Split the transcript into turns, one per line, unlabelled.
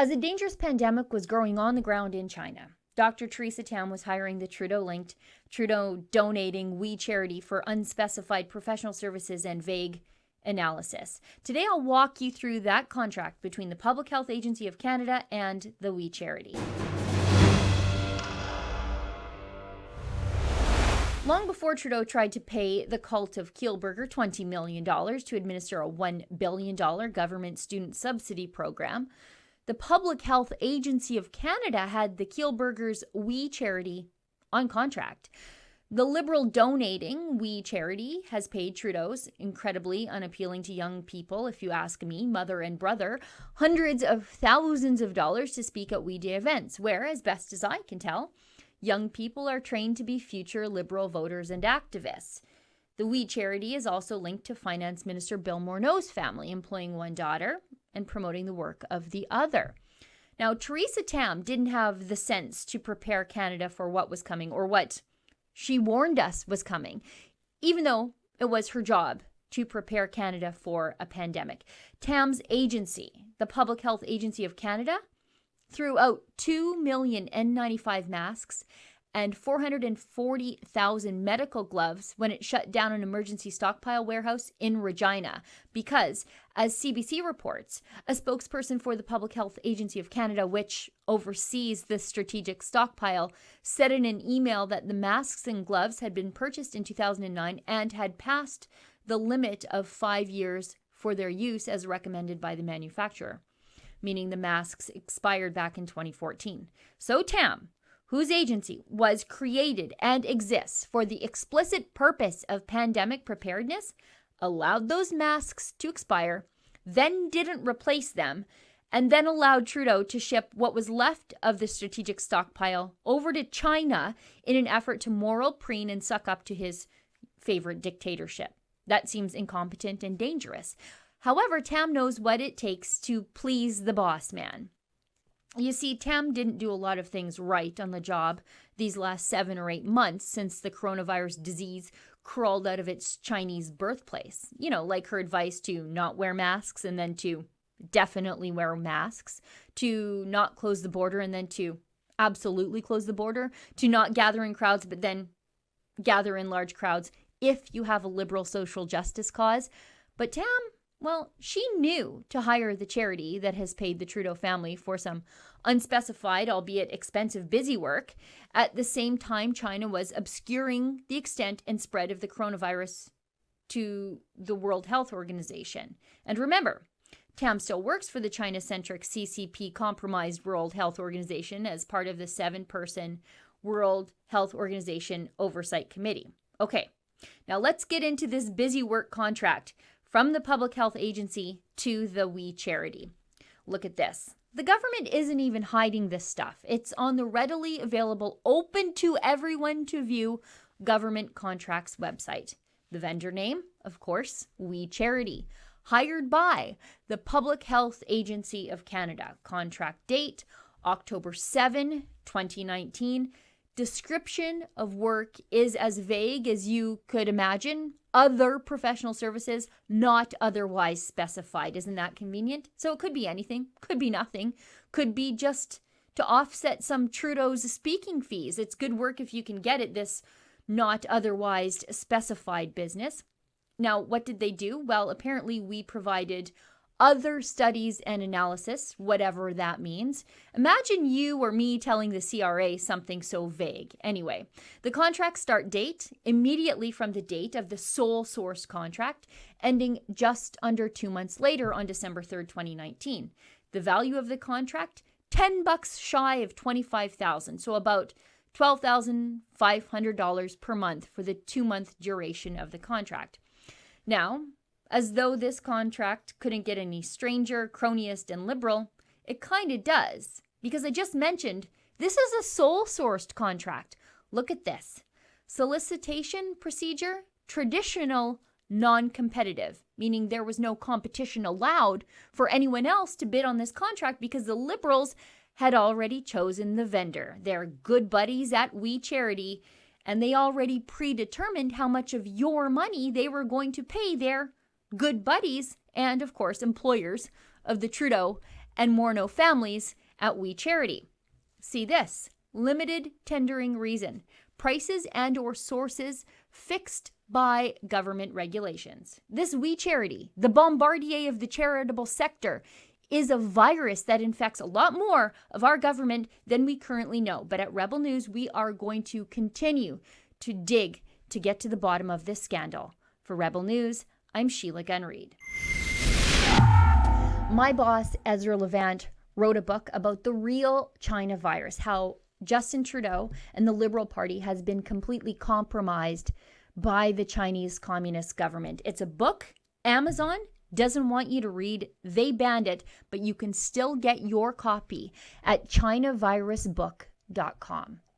As a dangerous pandemic was growing on the ground in China, Dr. Theresa Tam was hiring the Trudeau-linked Trudeau donating We Charity for unspecified professional services and vague analysis. Today, I'll walk you through that contract between the Public Health Agency of Canada and the We Charity. Long before Trudeau tried to pay the cult of Kielburger $20 million to administer a $1 billion government student subsidy program, the Public Health Agency of Canada had the Kielburgers' We Charity on contract. The Liberal donating We Charity has paid Trudeau's incredibly unappealing to young people, if you ask me, mother and brother, hundreds of thousands of dollars to speak at We Day events, where, as best as I can tell, young people are trained to be future Liberal voters and activists. The We Charity is also linked to Finance Minister Bill Morneau's family, employing one daughter and promoting the work of the other. Now, Theresa Tam didn't have the sense to prepare Canada for what was coming, or what she warned us was coming, even though it was her job to prepare Canada for a pandemic. Tam's agency, the Public Health Agency of Canada, threw out 2 million N95 masks and 440,000 medical gloves when it shut down an emergency stockpile warehouse in Regina because, as CBC reports, a spokesperson for the Public Health Agency of Canada, which oversees the strategic stockpile, said in an email that the masks and gloves had been purchased in 2009 and had passed the limit of 5 years for their use as recommended by the manufacturer, meaning the masks expired back in 2014. So Tam, whose agency was created and exists for the explicit purpose of pandemic preparedness, allowed those masks to expire, then didn't replace them, and then allowed Trudeau to ship what was left of the strategic stockpile over to China in an effort to moral preen and suck up to his favorite dictatorship. That seems incompetent and dangerous. However, Tam knows what it takes to please the boss man. You see, Tam didn't do a lot of things right on the job these last 7 or 8 months since the coronavirus disease crawled out of its Chinese birthplace. You know, like her advice to not wear masks and then to definitely wear masks, to not close the border and then to absolutely close the border, to not gather in crowds but then gather in large crowds if you have a liberal social justice cause. But Tam, well, she knew to hire the charity that has paid the Trudeau family for some unspecified, albeit expensive, busy work. At the same time, China was obscuring the extent and spread of the coronavirus to the World Health Organization. And remember, Tam still works for the China-centric CCP compromised World Health Organization as part of the 7-person World Health Organization Oversight Committee. Okay, now let's get into this busy work contract from the Public Health Agency to the We Charity. Look at this. The government isn't even hiding this stuff. It's on the readily available, open to everyone to view government contracts website. The vendor name, of course, We Charity. Hired by the Public Health Agency of Canada. Contract date, October 7, 2019. Description of work is as vague as you could imagine. Other professional services not otherwise specified. Isn't that convenient? So it could be anything, could be nothing, could be just to offset some Trudeau's speaking fees. It's good work if you can get it, this not otherwise specified business. Now, what did they do? Well, apparently we provided other studies and analysis, whatever that means. Imagine you or me telling the CRA something so vague. Anyway, the contract start date immediately from the date of the sole source contract, ending just under 2 months later on December 3rd, 2019. The value of the contract, $10 shy of $25,000, so about $12,500 per month for the 2-month duration of the contract. Now, as though this contract couldn't get any stranger, cronyist, and liberal, it kind of does. Because I just mentioned, this is a sole-sourced contract. Look at this. Solicitation procedure, traditional, non-competitive, meaning there was no competition allowed for anyone else to bid on this contract because the Liberals had already chosen the vendor. They're good buddies at We Charity, and they already predetermined how much of your money they were going to pay their good buddies and, of course, employers of the Trudeau and more no families at We Charity. See this, limited tendering reason, prices and or sources fixed by government regulations. This We Charity, the bombardier of the charitable sector, is a virus that infects a lot more of our government than we currently know. But at Rebel News, we are going to continue to dig to get to the bottom of this scandal. For Rebel News, I'm Sheila Gunn Reid. My boss, Ezra Levant, wrote a book about the real China virus, how Justin Trudeau and the Liberal Party has been completely compromised by the Chinese Communist government. It's a book Amazon doesn't want you to read. They banned it, but you can still get your copy at chinavirusbook.com.